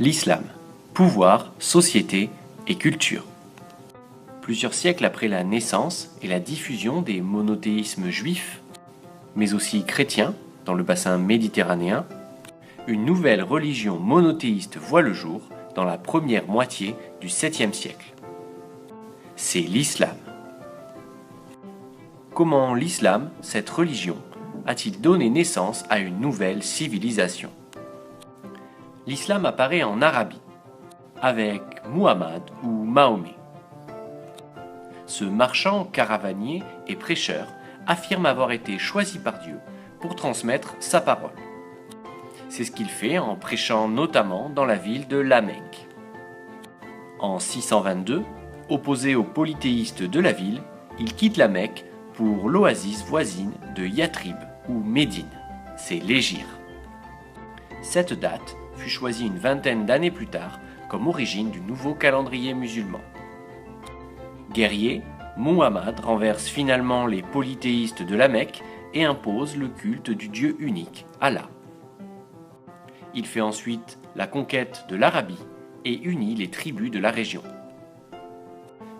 L'islam, pouvoir, société et culture. Plusieurs siècles après la naissance et la diffusion des monothéismes juifs, mais aussi chrétiens dans le bassin méditerranéen, une nouvelle religion monothéiste voit le jour dans la première moitié du 7e siècle. C'est l'islam. Comment l'islam, cette religion, a-t-il donné naissance à une nouvelle civilisation? L'islam apparaît en Arabie, avec Muhammad ou Mahomet. Ce marchand caravanier et prêcheur affirme avoir été choisi par Dieu pour transmettre sa parole. C'est ce qu'il fait en prêchant notamment dans la ville de La Mecque. En 622, opposé aux polythéistes de la ville, il quitte la Mecque pour l'oasis voisine de Yathrib ou Médine, c'est l'Hégire. Cette date fut choisie une vingtaine d'années plus tard comme origine du nouveau calendrier musulman. Guerrier, Muhammad renverse finalement les polythéistes de la Mecque et impose le culte du Dieu unique, Allah. Il fait ensuite la conquête de l'Arabie et unit les tribus de la région.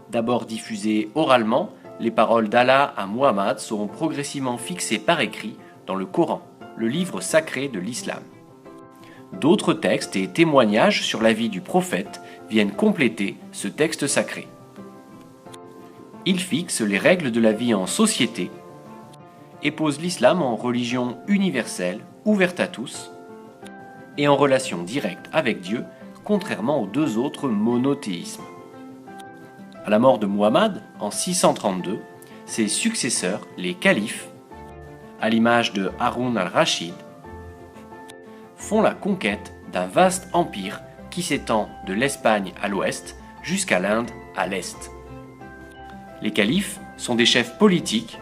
D'abord diffusées oralement, les paroles d'Allah à Muhammad seront progressivement fixées par écrit dans le Coran, le livre sacré de l'islam. D'autres textes et témoignages sur la vie du prophète viennent compléter ce texte sacré. Il fixe les règles de la vie en société et pose l'islam en religion universelle, ouverte à tous, et en relation directe avec Dieu, contrairement aux deux autres monothéismes. À la mort de Muhammad, en 632, ses successeurs, les califes, à l'image de Haroun al-Rachid, font la conquête d'un vaste empire qui s'étend de l'Espagne à l'ouest jusqu'à l'Inde à l'est. Les califes sont des chefs politiques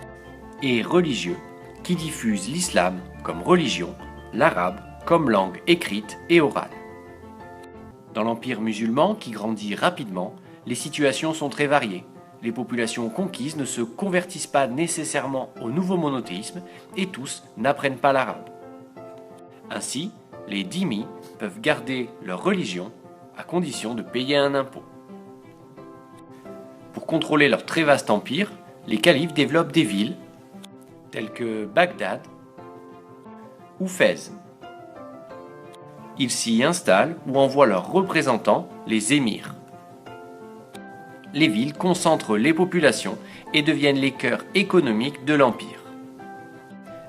et religieux qui diffusent l'islam comme religion, l'arabe comme langue écrite et orale. Dans l'empire musulman qui grandit rapidement, les situations sont très variées. Les populations conquises ne se convertissent pas nécessairement au nouveau monothéisme et tous n'apprennent pas l'arabe. Ainsi, les dhimmis peuvent garder leur religion à condition de payer un impôt. Pour contrôler leur très vaste empire, les califes développent des villes telles que Bagdad ou Fès. Ils s'y installent ou envoient leurs représentants, les émirs. Les villes concentrent les populations et deviennent les cœurs économiques de l'empire.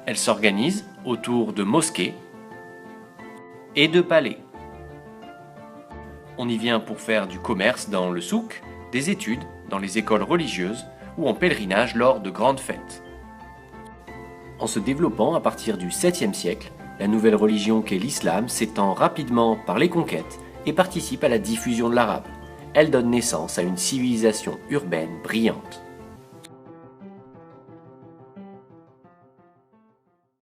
Elles s'organisent autour de mosquées et de palais. On y vient pour faire du commerce dans le souk, des études dans les écoles religieuses ou en pèlerinage lors de grandes fêtes. En se développant à partir du 7e siècle, la nouvelle religion qu'est l'islam s'étend rapidement par les conquêtes et participe à la diffusion de l'arabe. Elle donne naissance à une civilisation urbaine brillante.